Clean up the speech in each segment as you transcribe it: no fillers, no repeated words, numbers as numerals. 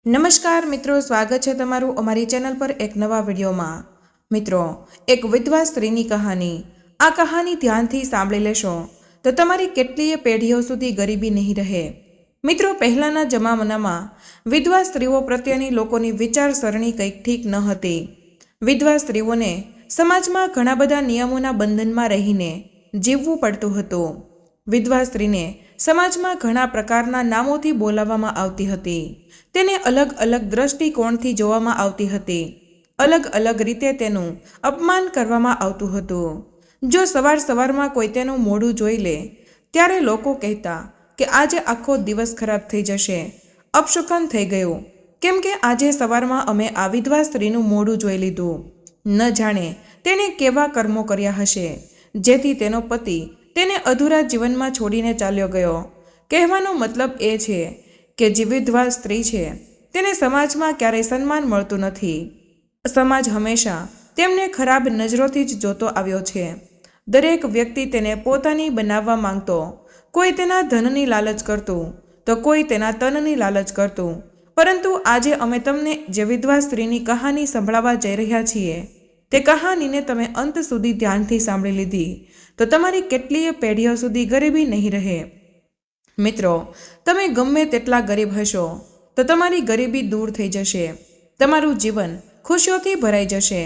નમસ્કાર મિત્રો, સ્વાગત છે તમારું અમારી ચેનલ પર એક નવા વિડીયોમાં। મિત્રો, એક વિધવા સ્ત્રીની કહાની। આ કહાની ધ્યાનથી સાંભળી લેશો તો તમારી કેટલીય પેઢીઓ સુધી ગરીબી નહીં રહે। મિત્રો, પહેલાંના જમાનામાં વિધવા સ્ત્રીઓ પ્રત્યેની લોકોની વિચારસરણી કંઈક ઠીક ન હતી। વિધવા સ્ત્રીઓને સમાજમાં ઘણા બધા નિયમોના બંધનમાં રહીને જીવવું પડતું હતું। વિધવા સ્ત્રીને સમાજમાં ઘણા પ્રકારના નામોથી બોલાવવામાં આવતી હતી। તેને અલગ અલગ દ્રષ્ટિકોણથી જોવામાં આવતી હતી। અલગ અલગ રીતે તેનું અપમાન કરવામાં આવતું હતું। જો સવારમાં કોઈ તેનું મોઢું જોઈ લે ત્યારે લોકો કહેતા કે આજે આખો દિવસ ખરાબ થઈ જશે, અપશુકન થઈ ગયું, કેમ કે આજે સવારમાં અમે આ વિધવા સ્ત્રીનું મોઢું જોઈ લીધું। ન જાણે તેણે કેવા કર્મો કર્યા હશે જેથી તેનો પતિ તેને અધૂરા જીવનમાં છોડીને ચાલ્યો ગયો। કહેવાનો મતલબ એ છે કે જે વિધવા સ્ત્રી છે તેને સમાજમાં ક્યારેય સન્માન મળતું નથી। સમાજ હંમેશા તેમને ખરાબ નજરોથી જ જોતો આવ્યો છે। દરેક વ્યક્તિ તેને પોતાની બનાવવા માંગતો, કોઈ તેના ધનની લાલચ કરતું તો કોઈ તેના તનની લાલચ કરતું। પરંતુ આજે અમે તમને જે વિધવા સ્ત્રીની કહાની સંભળાવવા જઈ રહ્યા છીએ તે કહાનીને તમે અંત સુધી ધ્યાનથી સાંભળી લીધી તો તમારી કેટલીય પેઢીઓ સુધી ગરીબી નહીં રહે। મિત્રો, તમે ગમે તેટલા ગરીબ હશો તો તમારી ગરીબી દૂર થઈ જશે, તમારું જીવન ખુશીઓથી ભરાઈ જશે।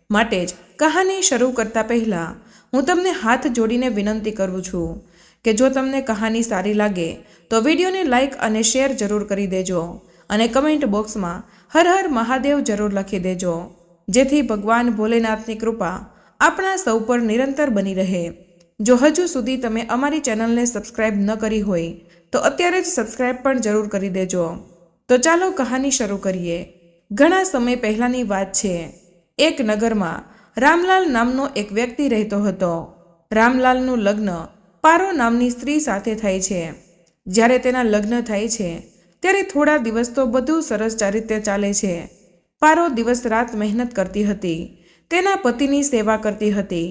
માટે જ કહાની શરૂ કરતા પહેલાં હું તમને હાથ જોડીને વિનંતી કરું છું કે જો તમને કહાની સારી લાગે તો વિડીયોને લાઇક અને શેર જરૂર કરી દેજો અને કમેન્ટ બોક્સમાં હર હર મહાદેવ જરૂર લખી દેજો, જેથી ભગવાન ભોલેનાથની કૃપા આપણા સૌ પર નિરંતર બની રહે। જો હજુ સુધી તમે અમારી ચેનલને સબસ્ક્રાઇબ ન કરી હોય તો અત્યારે જ સબસ્ક્રાઇબ પણ જરૂર કરી દેજો। તો ચાલો કહાની શરૂ કરીએ। ઘણા સમય પહેલાંની વાત છે। એક નગરમાં રામલાલ નામનો એક વ્યક્તિ રહેતો હતો। રામલાલનું લગ્ન પારો નામની સ્ત્રી સાથે થાય છે। જ્યારે તેના લગ્ન થાય છે ત્યારે થોડા દિવસ તો બધું સરસ રીતે ચાલે છે। પારો દિવસ રાત મહેનત કરતી હતી, તેના પતિની સેવા કરતી હતી,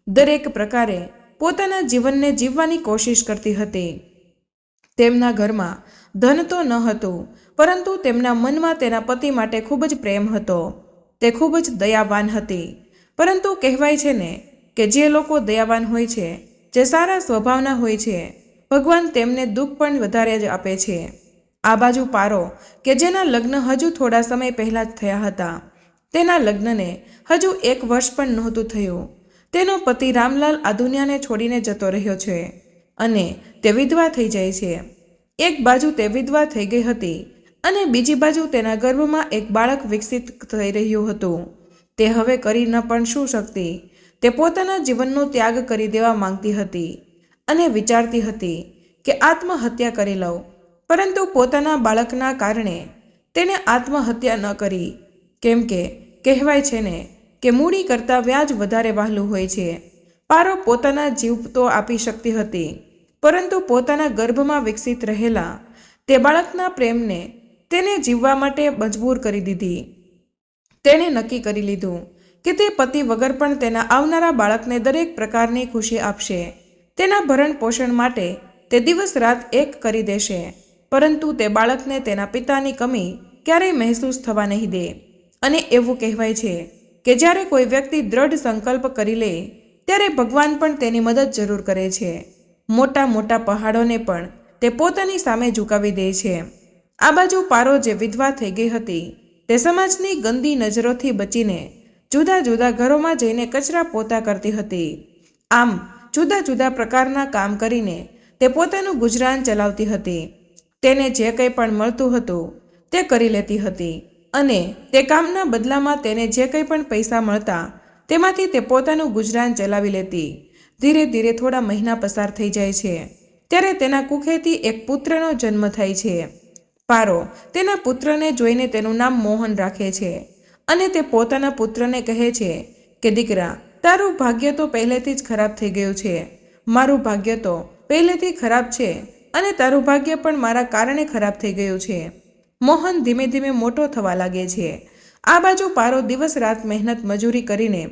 દરેક પ્રકારે પોતાના જીવનને જીવવાની કોશિશ કરતી હતી। તેમના ઘરમાં ધન તો ન હતું, પરંતુ તેમના મનમાં તેના પતિ માટે ખૂબ જ પ્રેમ હતો। તે ખૂબ જ દયાવાન હતી। પરંતુ કહેવાય છે ને કે જે લોકો દયાવાન હોય છે, જે સારા સ્વભાવના હોય છે, ભગવાન તેમને દુઃખ પણ વધારે જ આપે છે। આ બાજુ પારો કે જેના લગ્ન હજુ થોડા સમય પહેલાં જ થયા હતા, તેના લગ્નને હજુ 1 વર્ષ પણ નહોતું થયું। તેનો પતિ રામલાલ આ દુનિયાને છોડીને જતો રહ્યો છે અને તે વિધવા થઈ જાય છે। એક બાજુ તે વિધવા થઈ ગઈ હતી અને બીજી બાજુ તેના ગર્ભમાં એક બાળક વિકસિત થઈ રહ્યું હતું। તે હવે કરી ન પણ શું શકતી। તે પોતાના જીવનનો ત્યાગ કરી દેવા માંગતી હતી અને વિચારતી હતી કે આત્મહત્યા કરી લઉં, પરંતુ પોતાના બાળકના કારણે તેને આત્મહત્યા ન કરી, કેમ કે કહેવાય છે ને કે મૂડી કરતાં વ્યાજ વધારે વહાલું હોય છે। પારો પોતાના જીવ તો આપી શકતી હતી, પરંતુ પોતાના ગર્ભમાં વિકસિત રહેલા તે બાળકના પ્રેમને તેને જીવવા માટે મજબૂર કરી દીધી। તેણે નક્કી કરી લીધું કે તે પતિ વગર પણ તેના આવનારા બાળકને દરેક પ્રકારની ખુશી આપશે। તેના ભરણ પોષણ માટે તે દિવસ રાત એક કરી દેશે, પરંતુ તે બાળકને તેના પિતાની કમી ક્યારેય મહેસૂસ થવા નહીં દે। અને એવું કહેવાય છે કે જ્યારે કોઈ વ્યક્તિ દ્રઢ સંકલ્પ કરી લે ત્યારે ભગવાન પણ તેની મદદ જરૂર કરે છે। મોટા મોટા પહાડોને પણ તે પોતાની સામે ઝુકાવી દે છે। આ બાજુ પારો જે વિધવા થઈ ગઈ હતી તે સમાજની ગંદી નજરોથી બચીને જુદા જુદા ઘરોમાં જઈને કચરા પોતા કરતી હતી। આમ જુદા જુદા પ્રકારના કામ કરીને તે પોતાનું ગુજરાન ચલાવતી હતી। તેને જે કંઈ પણ મળતું હતું તે કરી લેતી હતી અને તે કામના બદલામાં તેને જે કંઈ પણ પૈસા મળતા તેમાંથી તે પોતાનું ગુજરાન ચલાવી લેતી। ધીરે ધીરે થોડા મહિના પસાર થઈ જાય છે ત્યારે તેના કુખેથી એક પુત્રનો જન્મ થાય છે। પારો તેના પુત્રને જોઈને તેનું નામ મોહન રાખે છે અને તે પોતાના પુત્રને કહે છે કે દીકરા, તારું ભાગ્ય તો પહેલેથી જ ખરાબ થઈ ગયું છે, મારું ભાગ્ય તો પહેલેથી ખરાબ છે અને તારું ભાગ્ય પણ મારા કારણે ખરાબ થઈ ગયું છે। મોહન ધીમે ધીમે મોટો થવા લાગે છે। આ બાજુ પારો દિવસ રાત મહેનત મજૂરી કરીને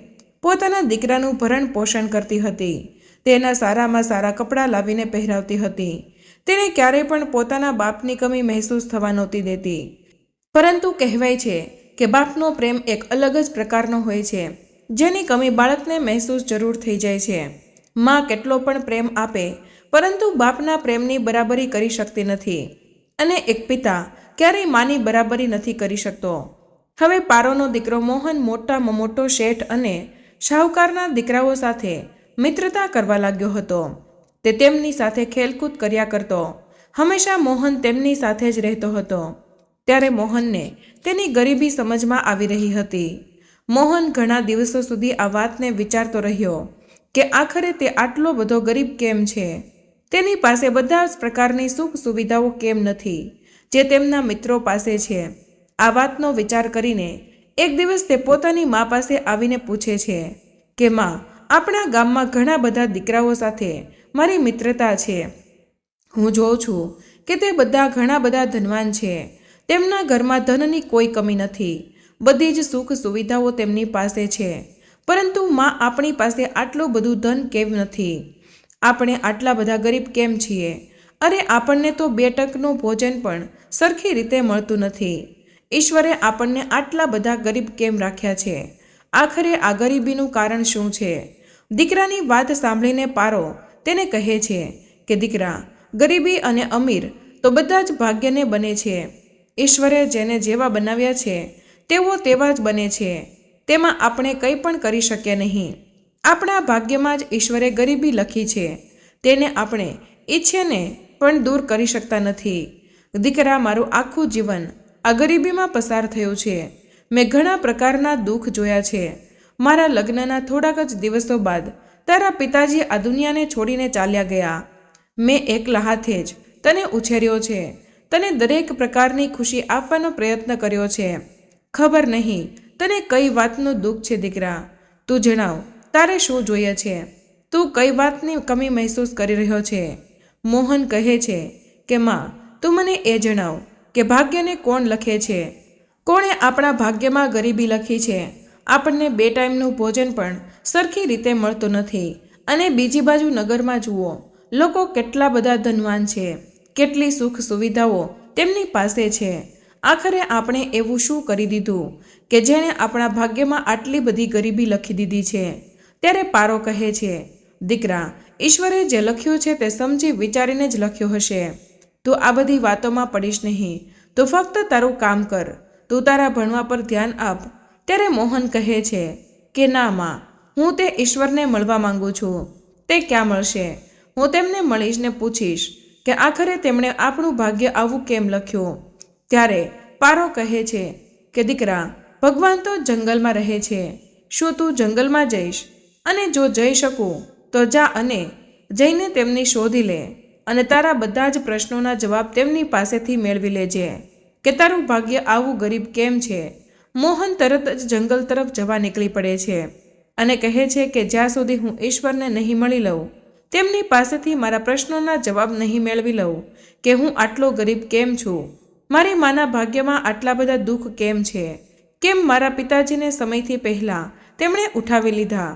પોતાના દીકરાનું ભરણ પોષણ કરતી હતી। તેના સારામાં સારા કપડાં લાવીને પહેરાવતી હતી। તેને ક્યારેય પણ પોતાના બાપની કમી મહેસૂસ થવા નહોતી દેતી। પરંતુ કહેવાય છે કે બાપનો પ્રેમ એક અલગ જ પ્રકારનો હોય છે, જેની કમી બાળકને મહેસૂસ જરૂર થઈ જાય છે. માં કેટલો પણ પ્રેમ આપે, પરંતુ બાપના પ્રેમની બરાબરી કરી શકતી નથી, અને એક પિતા ક્યારેય માની બરાબરી નથી કરી શકતો. હવે પારોનો દીકરો મોહન મોટામાં મોટો શેઠ અને શાહુકારના દીકરાઓ સાથે મિત્રતા કરવા લાગ્યો હતો. તે તેમની સાથે ખેલકૂદ કર્યા કરતો. હંમેશા મોહન તેમની સાથે જ રહેતો હતો. ત્યારે મોહનને તેની ગરીબી સમજમાં આવી રહી હતી. મોહન ઘણા દિવસો સુધી આ વાતને વિચારતો રહ્યો કે આખરે તે આટલો બધો ગરીબ કેમ છે. તેની પાસે બધા જ પ્રકારની સુખ સુવિધાઓ કેમ નથી જે તેમના મિત્રો પાસે છે. આ વાતનો વિચાર કરીને એક દિવસ તે પોતાની મા પાસે આવીને પૂછે છે કે માં, આપણા ગામમાં ઘણા બધા દીકરાઓ સાથે મારી મિત્રતા છે. હું જોઉં છું કે તે બધા ઘણા બધા ધનવાન છે. તેમના ઘરમાં ધનની કોઈ કમી નથી. બધી જ સુખ સુવિધાઓ તેમની પાસે છે. પરંતુ માં, આપણી પાસે આટલું બધું ધન કેમ નથી? આપણે આટલા બધા ગરીબ કેમ છીએ? અરે, આપણને તો 2 ટંકનું ભોજન પણ સરખી રીતે મળતું નથી. ઈશ્વરે આપણને આટલા બધા ગરીબ કેમ રાખ્યા છે? આખરે આ ગરીબીનું કારણ શું છે? દીકરાની વાત સાંભળીને પારો તેને કહે છે કે દીકરા, ગરીબી અને અમીર તો બધા જ ભાગ્યને બને છે. ઈશ્વરે જેને જેવા બનાવ્યા છે તેઓ તેવા જ બને છે. તેમાં આપણે કંઈ પણ કરી શકીએ નહીં. આપણા ભાગ્યમાં જ ઈશ્વરે ગરીબી લખી છે. તેને આપણે ઈચ્છીને પણ દૂર કરી શકતા નથી. દીકરા, મારું આખું જીવન આ ગરીબીમાં પસાર થયું છે. મેં ઘણા પ્રકારના દુઃખ જોયા છે. મારા લગ્નના થોડાક જ દિવસો બાદ તારા પિતાજી આ દુનિયાને છોડીને ચાલ્યા ગયા. મેં એકલા હાથે જ તને ઉછેર્યો છે. તને દરેક પ્રકારની ખુશી આપવાનો પ્રયત્ન કર્યો છે. ખબર નહીં તને કઈ વાતનું દુઃખ છે દીકરા. તું જણાવ, તારે શું જોઈએ છે? તું કઈ વાતની કમી મહેસૂસ કરી રહ્યો છે? મોહન કહે છે કે માં, તું મને એ જણાવ કે ભાગ્યને કોણ લખે છે? કોણે આપણા ભાગ્યમાં ગરીબી લખી છે? આપણને 2 ટાઈમનું ભોજન પણ સરખી રીતે મળતું નથી. અને બીજી બાજુ નગરમાં જુઓ, લોકો કેટલા બધા ધનવાન છે. કેટલી સુખ સુવિધાઓ તેમની પાસે છે. આખરે આપણે એવું શું કરી દીધું કે જેણે આપણા ભાગ્યમાં આટલી બધી ગરીબી લખી દીધી છે? ત્યારે પારો કહે છે, દીકરા, ઈશ્વરે જે લખ્યું છે તે સમજી વિચારીને જ લખ્યું હશે. તું આ બધી વાતોમાં પડીશ નહીં. તું ફક્ત તારું કામ કર. તું તારા ભણવા પર ધ્યાન આપ. ત્યારે મોહન કહે છે કે ના માં, હું તે ઈશ્વરને મળવા માંગુ છું. તે ક્યાં મળશે? હું તેમને મળીશ ને પૂછીશ કે આખરે તેમણે આપણું ભાગ્ય આવું કેમ લખ્યું. ત્યારે પારો કહે છે કે દીકરા, ભગવાન તો જંગલમાં રહે છે. શું તું જંગલમાં જઈશ? અને જો જઈ શકું તો જા અને જઈને તેમની શોધી લે અને તારા બધા જ પ્રશ્નોના જવાબ તેમની પાસેથી મેળવી લેજે કે તારું ભાગ્ય આવું ગરીબ કેમ છે. મોહન તરત જ જંગલ તરફ જવા નીકળી પડે છે અને કહે છે કે જ્યાં સુધી હું ઈશ્વરને નહીં મળી લઉં, તેમની પાસેથી મારા પ્રશ્નોના જવાબ નહીં મેળવી લઉં કે હું આટલો ગરીબ કેમ છું, મારી માના ભાગ્યમાં આટલા બધા દુઃખ કેમ છે, કેમ મારા પિતાજીને સમયથી પહેલાં તેમણે ઉઠાવી લીધા,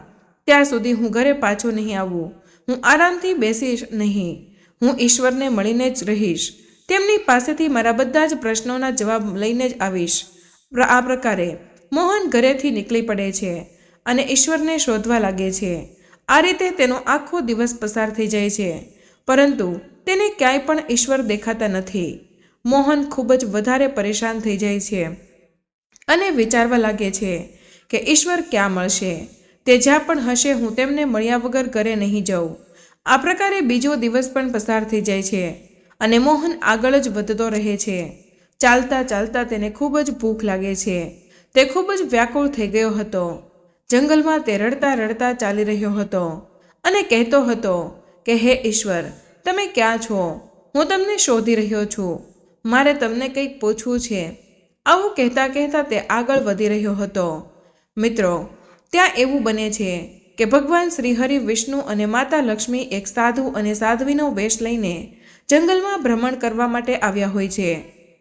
ત્યાં સુધી હું ઘરે પાછો નહીં આવું. હું આરામથી બેસીશ નહીં. હું ઈશ્વરને મળીને જ રહીશ. તેમની પાસેથી મારા બધા જ પ્રશ્નોના જવાબ લઈને જ આવીશ. આ પ્રકારે મોહન ઘરેથી નીકળી પડે છે અને ઈશ્વરને શોધવા લાગે છે. આ રીતે તેનો આખો દિવસ પસાર થઈ જાય છે, પરંતુ તેને ક્યાંય પણ ઈશ્વર દેખાતા નથી. મોહન ખૂબ જ વધારે પરેશાન થઈ જાય છે અને વિચારવા લાગે છે કે ઈશ્વર ક્યાં મળશે? તે જ્યાં પણ હશે, હું તેમને મળ્યા વગર ઘરે નહીં જાઉં. આ પ્રકારે બીજો દિવસ પણ પસાર થઈ જાય છે અને મોહન આગળ જ વધતો રહે છે. ચાલતા ચાલતા તેને ખૂબ જ ભૂખ લાગે છે. તે ખૂબ જ વ્યાકુળ થઈ ગયો હતો. જંગલમાં તે રડતા રડતા ચાલી રહ્યો હતો અને કહેતો હતો કે હે ઈશ્વર, તમે ક્યાં છો? હું તમને શોધી રહ્યો છું. મારે તમને કંઈક પૂછવું છે. આવું કહેતા કહેતા તે આગળ વધી રહ્યો હતો. મિત્રો, ત્યાં એવું બને છે કે ભગવાન શ્રીહરિ, વિષ્ણુ અને માતા લક્ષ્મી એક સાધુ અને સાધ્વીનો વેશ લઈને જંગલમાં ભ્રમણ કરવા માટે આવ્યા હોય છે.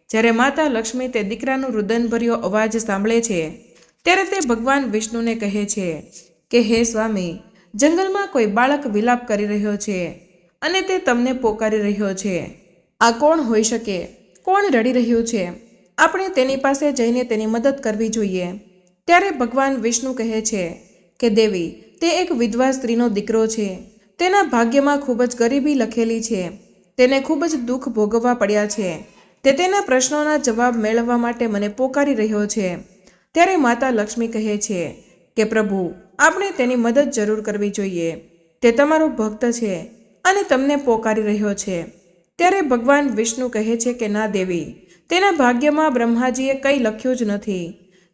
જ્યારે માતા લક્ષ્મી તે દીકરાનું રુદનભર્યો અવાજ સાંભળે છે ત્યારે તે ભગવાન વિષ્ણુને કહે છે કે હે સ્વામી, જંગલમાં કોઈ બાળક વિલાપ કરી રહ્યો છે અને તે તમને પોકારી રહ્યો છે. આ કોણ હોઈ શકે? કોણ રડી રહ્યું છે? આપણે તેની પાસે જઈને તેની મદદ કરવી જોઈએ. ત્યારે ભગવાન વિષ્ણુ કહે છે કે દેવી, તે એક વિધવા સ્ત્રીનો દીકરો છે. તેના ભાગ્યમાં ખૂબ જ ગરીબી લખેલી છે. તેને ખૂબ જ દુઃખ ભોગવવા પડ્યા છે. તે તેના પ્રશ્નોના જવાબ મેળવવા માટે મને પોકારી રહ્યો છે. ત્યારે માતા લક્ષ્મી કહે છે કે પ્રભુ, આપણે તેની મદદ જરૂર કરવી જોઈએ. તે તમારો ભક્ત છે અને તમને પોકારી રહ્યો છે. ત્યારે ભગવાન વિષ્ણુ કહે છે કે ના દેવી, તેના ભાગ્યમાં બ્રહ્માજીએ કંઈ લખ્યું જ નથી.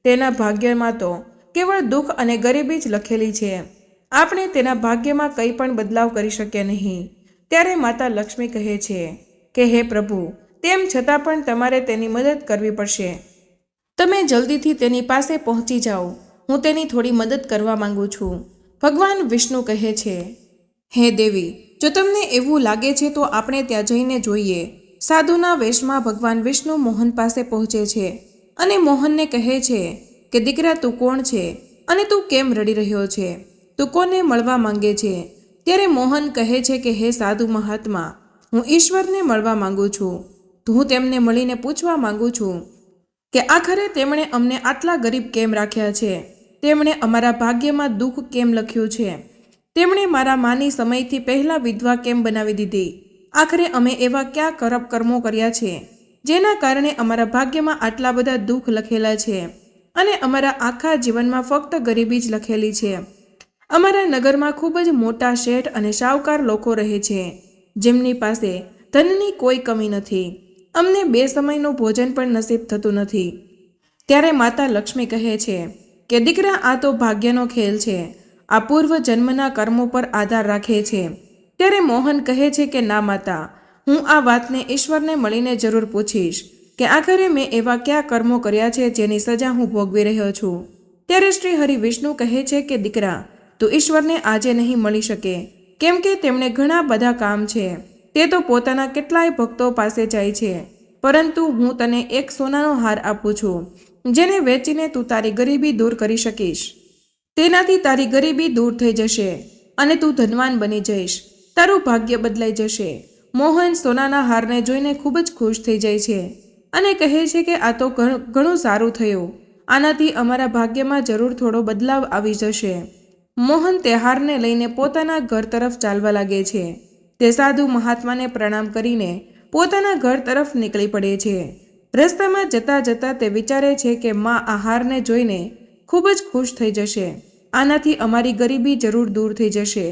તેના ભાગ્યમાં તો કેવળ દુઃખ અને ગરીબી જ લખેલી છે. આપણે તેના ભાગ્યમાં કંઈ પણ બદલાવ કરી શકીએ નહીં. ત્યારે માતા લક્ષ્મી કહે છે કે હે પ્રભુ, તેમ છતાં પણ તમારે તેની મદદ કરવી પડશે. તમે જલ્દીથી તેની પાસે પહોંચી જાઓ. હું તેની થોડી મદદ કરવા માંગુ છું. ભગવાન વિષ્ણુ કહે છે હે દેવી, જો તમને એવું લાગે છે તો આપણે ત્યાં જઈને જોઈએ. સાધુના વેશમાં ભગવાન વિષ્ણુ મોહન પાસે પહોંચે છે અને મોહનને કહે છે કે દીકરા, તું કોણ છે અને તું કેમ રડી રહ્યો છે? તું કોને મળવા માંગે છે? ત્યારે મોહન કહે છે કે હે સાધુ મહાત્મા, હું ઈશ્વરને મળવા માંગુ છું. હું તેમને મળીને પૂછવા માંગુ છું કે આખરે તેમણે અમને આટલા ગરીબ કેમ રાખ્યા છે? તેમણે અમારા ભાગ્યમાં દુઃખ કેમ લખ્યું છે? તેમણે મારા માની સમયથી પહેલાં વિધવા કેમ બનાવી દીધી? આખરે અમે એવા કયા ખરાબ કર્મો કર્યા છે જેના કારણે અમારા ભાગ્યમાં આટલા બધા દુઃખ લખેલા છે અને અમારા આખા જીવનમાં ફક્ત ગરીબી જ લખેલી છે? અમારા નગરમાં ખૂબ જ મોટા શેઠ અને શાહુકાર લોકો રહે છે, જેમની પાસે ધનની કોઈ કમી નથી. અમને 2 સમયનું ભોજન પણ નસીબ થતું નથી. ત્યારે માતા લક્ષ્મી કહે છે કે દીકરા, આ તો ભાગ્યનો ખેલ છે. આ પૂર્વ જન્મના કર્મો પર આધાર રાખે છે. ત્યારે મોહન કહે છે કે ના માતા, હું આ વાતને ઈશ્વરને મળીને જરૂર પૂછીશ કે આખરે મેં એવા કયા કર્મો કર્યા છે જેની સજા હું ભોગવી રહ્યો છું. ત્યારે શ્રી હરિ વિષ્ણુ કહે છે કે દીકરા, તું ઈશ્વરને આજે નહીં મળી શકે, કેમ કે તેમણે ઘણા બધા કામ છે. તે તો પોતાના કેટલાય ભક્તો પાસે જાય છે. પરંતુ હું તને એક સોનાનો હાર આપું છું, જેને વેચીને તું તારી ગરીબી દૂર કરી શકીશ. તેનાથી તારી ગરીબી દૂર થઈ જશે અને તું ધનવાન બની જઈશ. તારું ભાગ્ય બદલાઈ જશે. મોહન સોનાના હારને જોઈને ખૂબ જ ખુશ થઈ જાય છે અને કહે છે કે આ તો ઘણું સારું થયું. આનાથી અમારા ભાગ્યમાં જરૂર થોડો બદલાવ આવી જશે. મોહન તે હારને લઈને પોતાના ઘર તરફ ચાલવા લાગે છે. તે સાધુ મહાત્માને પ્રણામ કરીને પોતાના ઘર તરફ નીકળી પડે છે. રસ્તામાં જતાં જતાં તે વિચારે છે કે માં આ હારને જોઈને ખૂબ જ ખુશ થઈ જશે. આનાથી અમારી ગરીબી જરૂર દૂર થઈ જશે.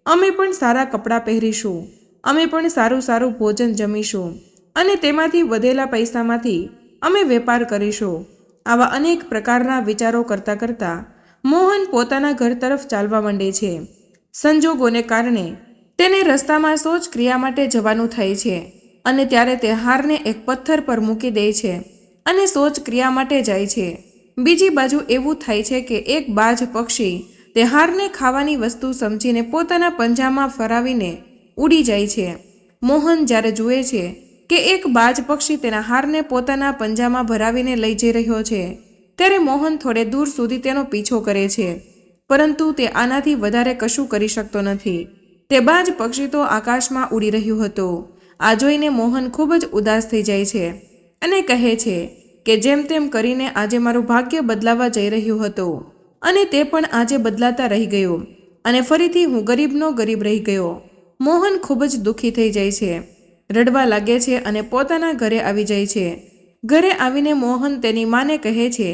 અમે પણ સારા કપડાં પહેરીશું, અમે પણ સારું સારું ભોજન જમીશું અને તેમાંથી વધેલા પૈસામાંથી અમે વેપાર કરીશું. આવા અનેક પ્રકારના વિચારો કરતાં કરતાં મોહન પોતાના ઘર તરફ ચાલવા માંડે છે. સંજોગોને કારણે તેને રસ્તામાં શૌચ ક્રિયા માટે જવાનું થાય છે અને ત્યારે તે હારને એક પથ્થર પર મૂકી દે છે અને શૌચ ક્રિયા માટે જાય છે. બીજી બાજુ એવું થાય છે કે એક બાજ પક્ષી તે હારને ખાવાની વસ્તુ સમજીને પોતાના પંજામાં ફરાવીને ઉડી જાય છે. મોહન જ્યારે જુએ છે કે એક બાજ પક્ષી તેના હારને પોતાના પંજામાં ભરાવીને લઈ જઈ રહ્યો છે, ત્યારે મોહન થોડે દૂર સુધી તેનો પીછો કરે છે, પરંતુ તે આનાથી વધારે કશું કરી શકતો નથી. તે બાજ પક્ષી તો આકાશમાં ઉડી રહ્યું હતું. આ જોઈને મોહન ખૂબ જ ઉદાસ થઈ જાય છે અને કહે છે કે જેમ તેમ કરીને આજે મારું ભાગ્ય બદલાવા જઈ રહ્યું હતું અને તે પણ આજે બદલાતા રહી ગયું અને ફરીથી હું ગરીબનો ગરીબ રહી ગયો. મોહન ખૂબ જ દુઃખી થઈ જાય છે, રડવા લાગે છે અને પોતાના ઘરે આવી જાય છે. ઘરે આવીને મોહન તેની માને કહે છે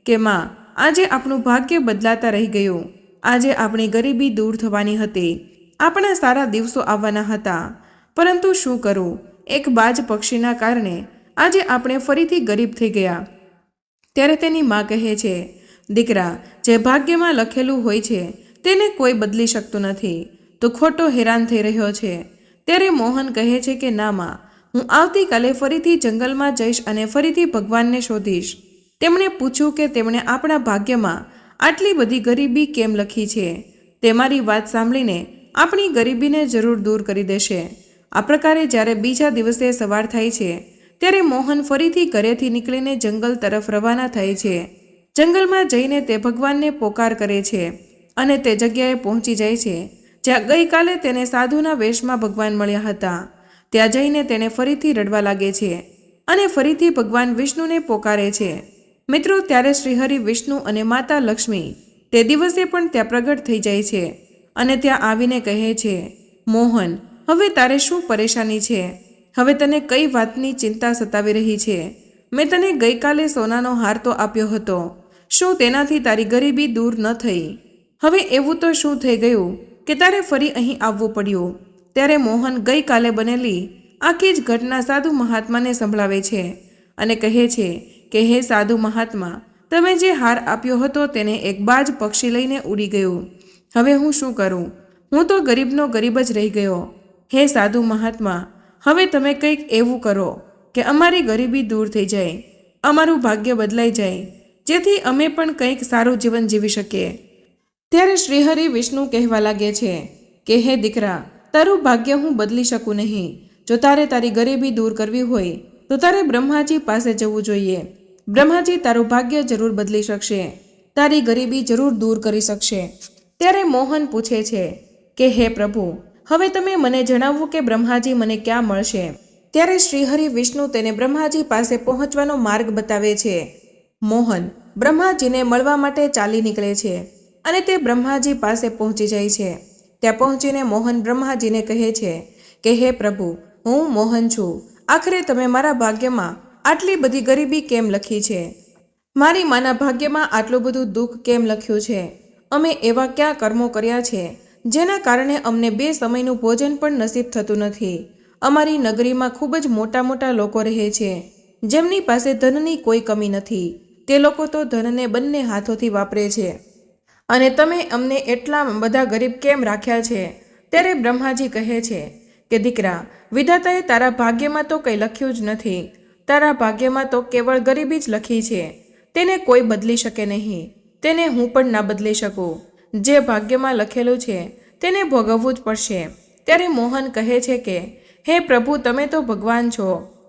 કે માં, આજે આપણું ભાગ્ય બદલાતા રહી ગયું. આજે આપણી ગરીબી દૂર થવાની હતી. આપણા સારા દિવસો આવવાના હતા, પરંતુ શું કરું, એક બાજ પક્ષીના કારણે આજે આપણે ફરીથી ગરીબ થઈ ગયા. ત્યારે તેની મા કહે છે, દીકરા, જે ભાગ્યમાં લખેલું હોય છે તેને કોઈ બદલી શકતું નથી. તો ખોટો હેરાન થઈ રહ્યો છે. ત્યારે મોહન કહે છે કે ના માં, હું આવતીકાલે ફરીથી જંગલમાં જઈશ અને ફરીથી ભગવાનને શોધીશ. તેમણે પૂછ્યું કે તેમણે આપણા ભાગ્યમાં આટલી બધી ગરીબી કેમ લખી છે. તે મારી વાત સાંભળીને આપણી ગરીબીને જરૂર દૂર કરી દેશે. આ પ્રકારે જ્યારે બીજા દિવસે સવાર થાય છે ત્યારે મોહન ફરીથી ઘરેથી નીકળીને જંગલ તરફ રવાના થાય છે. જંગલમાં જઈને તે ભગવાનને પોકાર કરે છે અને તે જગ્યાએ પહોંચી જાય છે જ્યાં ગઈકાલે તેને સાધુના વેશમાં ભગવાન મળ્યા હતા. ત્યાં જઈને તેણે ફરીથી રડવા લાગે છે. અને ફરીથી ભગવાન વિષ્ણુને પોકારે છે। મિત્રો, ત્યારે શ્રીહરિ વિષ્ણુ અને માતા લક્ષ્મી તે દિવસે પણ ત્યાં પ્રગટ થઈ જાય છે અને ત્યાં આવીને કહે છે, મોહન, હવે તારે શું પરેશાની છે? હવે તને કઈ વાતની ચિંતા સતાવી રહી છે? મેં તને ગઈકાલે સોનાનો હાર તો આપ્યો હતો, શું તેનાથી તારી ગરીબી દૂર ન થઈ? હવે એવું તો શું થઈ ગયું કે તારે ફરી અહીં આવવું પડ્યું? ત્યારે મોહન ગઈકાલે બનેલી આખી જ ઘટના સાધુ મહાત્માને સંભળાવે છે અને કહે છે કે હે સાધુ મહાત્મા, તમે જે હાર આપ્યો હતો તેને એક બાજ પક્ષી લઈને ઉડી ગયું। હવે હું શું કરું? હું તો ગરીબનો ગરીબ જ રહી ગયો। હે સાધુ મહાત્મા, હવે તમે કંઈક એવું કરો કે અમારી ગરીબી દૂર થઈ જાય, અમારું ભાગ્ય બદલાઈ જાય, જેથી અમે પણ કંઈક સારું જીવન જીવી શકીએ। ત્યારે શ્રીહરિ વિષ્ણુ કહેવા લાગે છે કે હે દીકરા, તારું ભાગ્ય હું બદલી શકું નહીં। જો તારે તારી ગરીબી દૂર કરવી હોય તો તારે બ્રહ્માજી પાસે જવું જોઈએ। બ્રહ્માજી તારું ભાગ્ય જરૂર બદલી શકશે, તારી ગરીબી જરૂર દૂર કરી શકશે। ત્યારે મોહન પૂછે છે કે હે પ્રભુ, હવે તમે મને જણાવો કે બ્રહ્માજી મને ક્યાં મળશે? ત્યારે શ્રીહરિ વિષ્ણુ તેને બ્રહ્માજી પાસે પહોંચવાનો માર્ગ બતાવે છે। મોહન બ્રહ્માજીને મળવા માટે ચાલી નીકળે છે અને તે બ્રહ્માજી પાસે પહોંચી જાય છે। ત્યાં પહોંચીને મોહન બ્રહ્માજીને કહે છે કે હે પ્રભુ, હું મોહન છું। આખરે તમે મારા ભાગ્યમાં આટલી બધી ગરીબી કેમ લખી છે? મારી માના ભાગ્યમાં આટલું બધું દુઃખ કેમ લખ્યું છે? અમે એવા ક્યાં કર્મો કર્યા છે જેના કારણે અમને 2 સમયનું ભોજન પણ નસીબ થતું નથી? અમારી નગરીમાં ખૂબ જ મોટા મોટા લોકો રહે છે, જેમની પાસે ધનની કોઈ કમી નથી। તે લોકો તો ધનને બંને હાથોથી વાપરે છે, અને તમે અમને એટલા બધા ગરીબ કેમ રાખ્યા છે? ત્યારે બ્રહ્માજી કહે છે કે દીકરા, વિધાતાએ તારા ભાગ્યમાં તો કંઈ લખ્યું જ નથી। તારા ભાગ્યમાં તો કેવળ ગરીબી જ લખી છે, તેને કોઈ બદલી શકે નહીં, તેને હું પણ ના બદલી શકું। જે ભાગ્યમાં લખેલું છે તેને ભોગવવું જ પડશે। ત્યારે મોહન કહે છે કે હે પ્રભુ, તમે તો ભગવાન છો,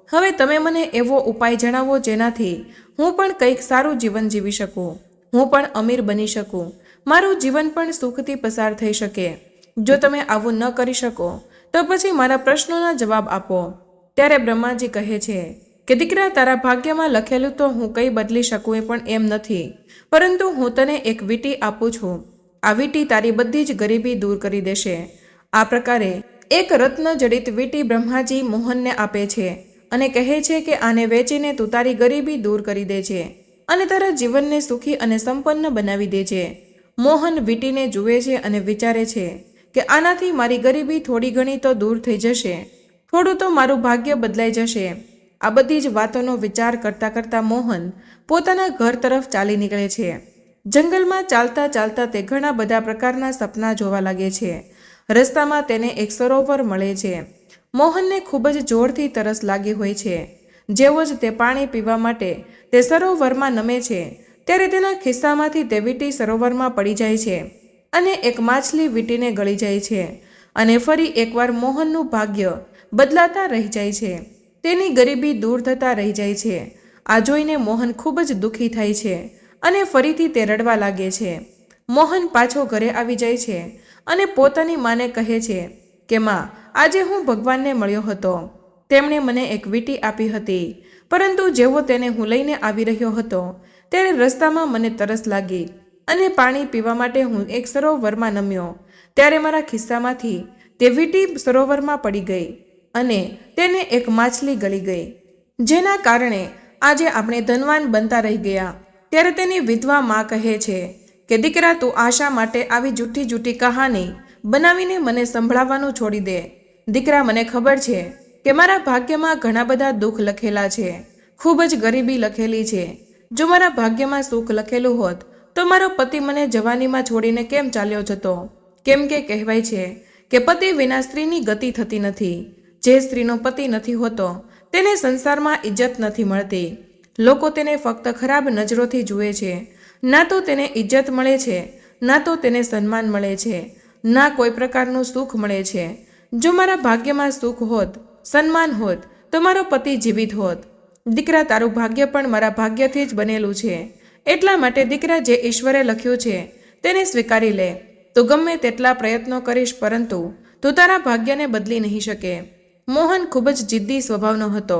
હવે તમે મને એવો ઉપાય જણાવો જેનાથી હું પણ કંઈક સારું જીવન જીવી શકું, હું પણ અમીર બની શકું, મારું જીવન પણ સુખથી પસાર થઈ શકે। જો તમે આવું ન કરી શકો તો પછી મારા પ્રશ્નોના જવાબ આપો। ત્યારે બ્રહ્માજી કહે છે કે દીકરા, તારા ભાગ્યમાં લખેલું તો હું કંઈ બદલી શકું પણ એમ નથી, પરંતુ હું તને એક વીંટી આપું છું। આ વીંટી તારી બધી જ ગરીબી દૂર કરી દેશે। આ પ્રકારે એક રત્ન જડિત વીંટી બ્રહ્માજી મોહનને આપે છે અને કહે છે કે આને વેચીને તું તારી ગરીબી દૂર કરી દેજે અને તારા જીવનને સુખી અને સંપન્ન બનાવી દેજે। મોહન વીંટીને જુએ છે અને વિચારે છે કે આનાથી મારી ગરીબી થોડી ઘણી તો દૂર થઈ જશે, થોડું તો મારું ભાગ્ય બદલાઈ જશે। આ બધી જ વાતોનો વિચાર કરતા કરતા મોહન પોતાના ઘર તરફ ચાલી નીકળે છે। જંગલમાં ચાલતા ચાલતા તે ઘણા બધા પ્રકારના સપના જોવા લાગે છે। રસ્તામાં તેને એક સરોવર મળે છે। મોહનને ખૂબ જ જોરથી તરસ લાગી હોય છે। જેવો જ તે પાણી પીવા માટે તે સરોવરમાં નમે છે ત્યારે તેના ખિસ્સામાંથી તે વીંટી સરોવરમાં પડી જાય છે અને એક માછલી વીંટીને ગળી જાય છે અને ફરી એકવાર મોહનનું ભાગ્ય બદલાતા રહી જાય છે, તેની ગરીબી દૂર થતા રહી જાય છે। આ જોઈને મોહન ખૂબ જ દુઃખી થાય છે અને ફરીથી તે રડવા લાગે છે। મોહન પાછો ઘરે આવી જાય છે અને પોતાની માને કહે છે કે માં, આજે હું ભગવાનને મળ્યો હતો, તેમણે મને એક વીંટી આપી હતી, પરંતુ જેવો તેને હું લઈને આવી રહ્યો હતો ત્યારે રસ્તામાં મને તરસ લાગી અને પાણી પીવા માટે હું એક સરોવરમાં નમ્યો ત્યારે મારા ખિસ્સામાંથી તે વીંટી સરોવરમાં પડી ગઈ અને તેને એક માછલી ગળી ગઈ, જેના કારણે આજે આપણે ધનવાન બનતા રહી ગયા। ત્યારે તેની વિધવા માં કહે છે કે દીકરા, તું આશા માટે આવી જૂઠી જૂઠી કહાની બનાવીને મને સંભળાવવાનું છોડી દે। દીકરા, મને ખબર છે કે મારા ભાગ્યમાં ઘણા બધા દુઃખ લખેલા છે, ખૂબ જ ગરીબી લખેલી છે। જો મારા ભાગ્યમાં સુખ લખેલું હોત તો મારો પતિ મને જવાનીમાં છોડીને કેમ ચાલ્યો જતો? કેમ કે કહેવાય છે કે પતિ વિના સ્ત્રીની ગતિ થતી નથી। જે સ્ત્રીનો પતિ નથી હોતો તેને સંસારમાં ઇજ્જત નથી મળતી। લોકો તેને ફક્ત ખરાબ નજરોથી જુએ છે। ના તો તેને ઇજ્જત મળે છે, ના તો તેને સન્માન મળે છે, ના કોઈ પ્રકારનું સુખ મળે છે। જો મારા ભાગ્યમાં સુખ હોત, સન્માન હોત તો મારો પતિ જીવિત હોત। દીકરા, તારું ભાગ્ય પણ મારા ભાગ્યથી જ બનેલું છે, એટલા માટે દીકરા, જે ઈશ્વરે લખ્યું છે તેને સ્વીકારી લે। તો ગમે તેટલા પ્રયત્નો કરીશ પરંતુ તું તારા ભાગ્યને બદલી નહીં શકે। મોહન ખૂબ જ જિદ્દી સ્વભાવનો હતો।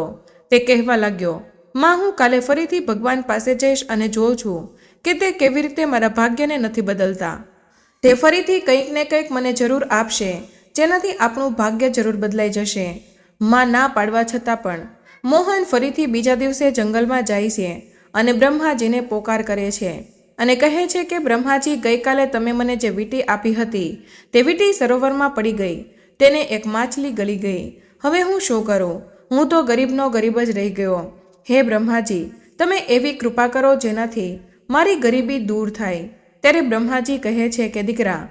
તે કહેવા લાગ્યો, માં, હું કાલે ફરીથી ભગવાન પાસે જઈશ અને જોઉં છું કે તે કેવી રીતે મારા ભાગ્યને નથી બદલતા. તે ફરીથી કંઈક ને કંઈક મને જરૂર આપશે, જેનાથી આપણું ભાગ્ય જરૂર બદલાઈ જશે. માં ના પાડવા છતાં પણ મોહન ફરીથી બીજા દિવસે જંગલમાં જાય છે અને બ્રહ્માજીને પોકાર કરે છે અને કહે છે કે બ્રહ્માજી, ગઈકાલે તમે મને જે વીંટી આપી હતી તે વીંટી સરોવરમાં પડી ગઈ. તેને એક માછલી ગળી ગઈ. હવે હું શું કરું? હું તો ગરીબનો ગરીબ જ રહી ગયો. હે બ્રહ્માજી, તમે એવી કૃપા કરો જેનાથી મારી ગરીબી દૂર થાય. ત્યારે બ્રહ્માજી કહે છે કે દીકરા,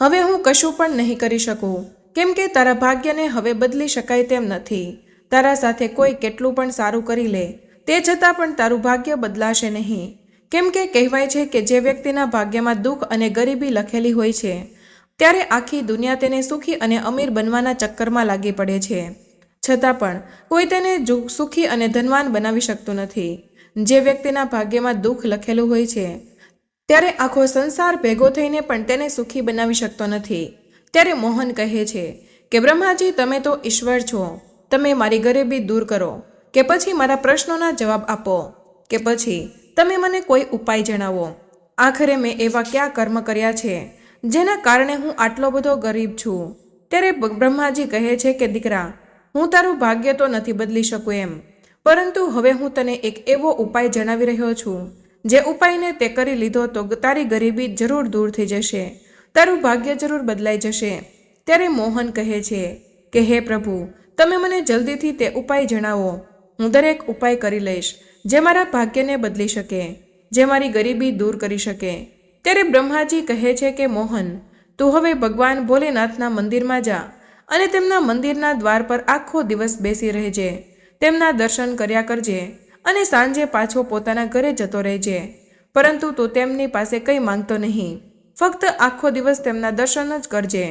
હવે હું કશું પણ નહીં કરી શકું, કેમ કે તારા ભાગ્યને હવે બદલી શકાય તેમ નથી. તારા સાથે કોઈ કેટલું પણ સારું કરી લે, તે છતાં પણ તારું ભાગ્ય બદલાશે નહીં. કેમ કે કહેવાય છે કે જે વ્યક્તિના ભાગ્યમાં દુઃખ અને ગરીબી લખેલી હોય છે, ત્યારે આખી દુનિયા તેને સુખી અને અમીર બનવાના ચક્કરમાં લાગી પડે છે. છતાં પણ કોઈ તેને સુખી અને ધનવાન બનાવી શકતું નથી. જે વ્યક્તિના ભાગ્યમાં દુઃખ લખેલું હોય છે, ત્યારે આખો સંસાર ભેગો થઈને પણ તેને સુખી બનાવી શકતો નથી. ત્યારે મોહન કહે છે કે બ્રહ્માજી, તમે તો ઈશ્વર છો. તમે મારી ગરીબી દૂર કરો, કે પછી મારા પ્રશ્નોના જવાબ આપો, કે પછી તમે મને કોઈ ઉપાય જણાવો. આખરે મેં એવા કયા કર્મ કર્યા છે જેના કારણે હું આટલો બધો ગરીબ છું? ત્યારે બ્રહ્માજી કહે છે કે દીકરા, હું તારું ભાગ્ય તો નથી બદલી શકું એમ, પરંતુ હવે હું તને એક એવો ઉપાય જણાવી રહ્યો છું, જે ઉપાયને તે કરી લીધો તો તારી ગરીબી જરૂર દૂર થઈ જશે, તારું ભાગ્ય જરૂર બદલાઈ જશે. ત્યારે મોહન કહે છે કે હે પ્રભુ, તમે મને જલ્દીથી તે ઉપાય જણાવો. હું દરેક ઉપાય કરી લઈશ જે મારા ભાગ્યને બદલી શકે, જે મારી ગરીબી દૂર કરી શકે. ત્યારે બ્રહ્માજી કહે છે કે મોહન, તું હવે ભગવાન ભોલેનાથના મંદિરમાં જા અને તેમના મંદિરના દ્વાર પર આખો દિવસ બેસી રહેજે. તેમના દર્શન કર્યા કરજે અને સાંજે પાછો પોતાના ઘરે જતો રહેજે. પરંતુ તું તેમની પાસે કંઈ માંગતો નહીં, ફક્ત આખો દિવસ તેમના દર્શન જ કરજે.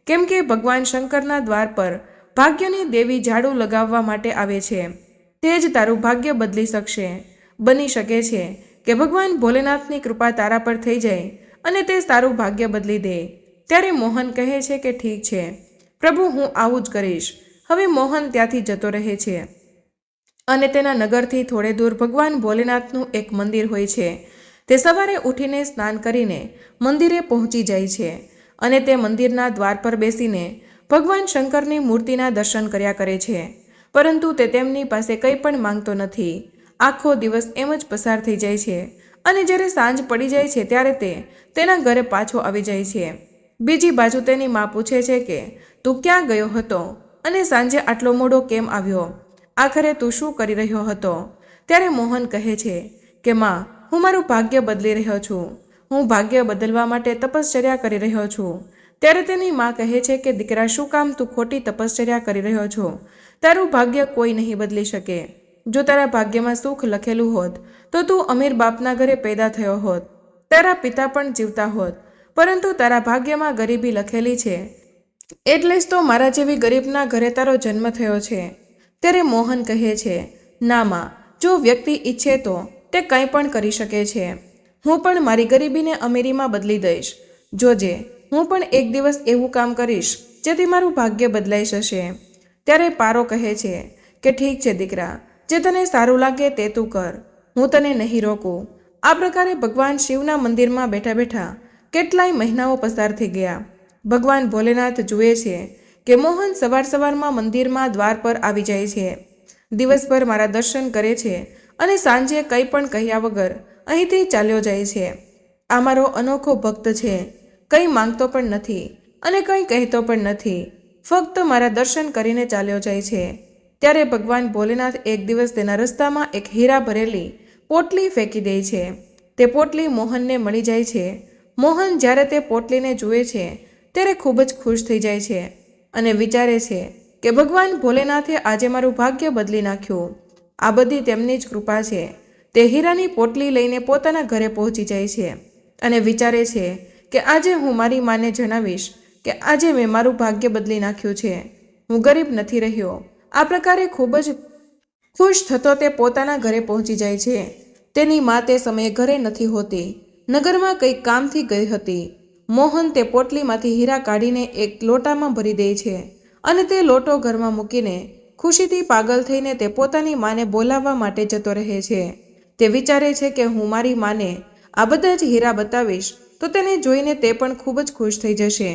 કેમ કે ભગવાન શંકરના દ્વાર પર ભાગ્યની દેવી ઝાડુ લગાવવા માટે આવે છે. તે જ તારું ભાગ્ય બદલી શકશે. બની શકે છે કે ભગવાન ભોલેનાથની કૃપા તારા પર થઈ જાય અને તે તારું ભાગ્ય બદલી દે. ત્યારે મોહન કહે છે કે ઠીક છે પ્રભુ, હું આવું જ કરીશ. હવે મોહન ત્યાંથી જતો રહે છે અને તેના નગરથી થોડે દૂર ભગવાન ભોલેનાથનું એક મંદિર હોય છે. તે સવારે ઉઠીને સ્નાન કરીને મંદિરે પહોંચી જાય છે અને તે મંદિરના દ્વાર પર બેસીને ભગવાન શંકરની મૂર્તિના દર્શન કર્યા કરે છે. પરંતુ તે તેમની પાસે કંઈ પણ માંગતો નથી. આખો દિવસ એમ જ પસાર થઈ જાય છે અને જ્યારે સાંજ પડી જાય છે ત્યારે તે તેના ઘરે પાછો આવી જાય છે. બીજી બાજુ તેની મા પૂછે છે કે તું ક્યાં ગયો હતો અને સાંજે આટલો મોડો કેમ આવ્યો? આખરે તું શું કરી રહ્યો હતો? ત્યારે મોહન કહે છે કે માં, હું મારું ભાગ્ય બદલી રહ્યો છું. હું ભાગ્ય બદલવા માટે તપશ્ચર્યા કરી રહ્યો છું. ત્યારે તેની મા કહે છે કે દીકરા, શું કામ તું ખોટી તપશ્ચર્યા કરી રહ્યો છો? તારું ભાગ્ય કોઈ નહીં બદલી શકે. જો તારા ભાગ્યમાં સુખ લખેલું હોત તો તું અમીર બાપના ઘરે પેદા થયો હોત, તારા પિતા પણ જીવતા હોત. પરંતુ તારા ભાગ્યમાં ગરીબી લખેલી છે, એટલે જ તો મારા જેવી ગરીબના ઘરે તારો જન્મ થયો છે. ત્યારે મોહન કહે છે, ના માં, જો વ્યક્તિ ઈચ્છે તો તે કંઈ પણ કરી શકે છે. હું પણ મારી ગરીબીને અમીરીમાં બદલી દઈશ. જોજે, હું પણ એક દિવસ એવું કામ કરીશ જેથી મારું ભાગ્ય બદલાઈ જશે. ત્યારે પારો કહે છે કે ઠીક છે દીકરા, જે તને સારું લાગે તે તું કર, હું તને નહીં રોકું. આ પ્રકારે ભગવાન શિવના મંદિરમાં બેઠા બેઠા કેટલાય મહિનાઓ પસાર થઈ ગયા. ભગવાન ભોલેનાથ જુએ છે કે મોહન સવાર સવારમાં મંદિરમાં દ્વાર પર આવી જાય છે, દિવસભર મારા દર્શન કરે છે અને સાંજે કંઈ પણ કહ્યા વગર અહીંથી ચાલ્યો જાય છે. આ મારો અનોખો ભક્ત છે, કંઈ માંગતો પણ નથી અને કંઈ કહેતો પણ નથી, ફક્ત મારા દર્શન કરીને ચાલ્યો જાય છે. ત્યારે ભગવાન ભોલેનાથ એક દિવસ તેના રસ્તામાં એક હીરા ભરેલી પોટલી ફેંકી દે છે. તે પોટલી મોહનને મળી જાય છે. મોહન જ્યારે તે પોટલીને જુએ છે ત્યારે ખૂબ જ ખુશ થઈ જાય છે અને વિચારે છે કે ભગવાન ભોલેનાથે આજે મારું ભાગ્ય બદલી નાખ્યું. આ બધી તેમની જ કૃપા છે. તે હીરાની પોટલી લઈને પોતાના ઘરે પહોંચી જાય છે અને વિચારે છે કે આજે હું મારી માને જણાવીશ કે આજે મેં મારું ભાગ્ય બદલી નાખ્યું છે, હું ગરીબ નથી રહ્યો. આ પ્રકારે ખૂબ જ ખુશ થતો તે પોતાના ઘરે પહોંચી જાય છે. તેની મા તે સમયે ઘરે નથી હોતી, નગરમાં કંઈક કામથી ગઈ હતી. મોહન તે પોટલીમાંથી હીરા કાઢીને એક લોટામાં ભરી દે છે અને તે લોટો ઘરમાં મૂકીને ખુશીથી પાગલ થઈને તે પોતાની માને બોલાવવા માટે જતો રહે છે. તે વિચારે છે કે હું મારી માને આ બધા જ હીરા બતાવીશ તો તેને જોઈને તે પણ ખૂબ જ ખુશ થઈ જશે.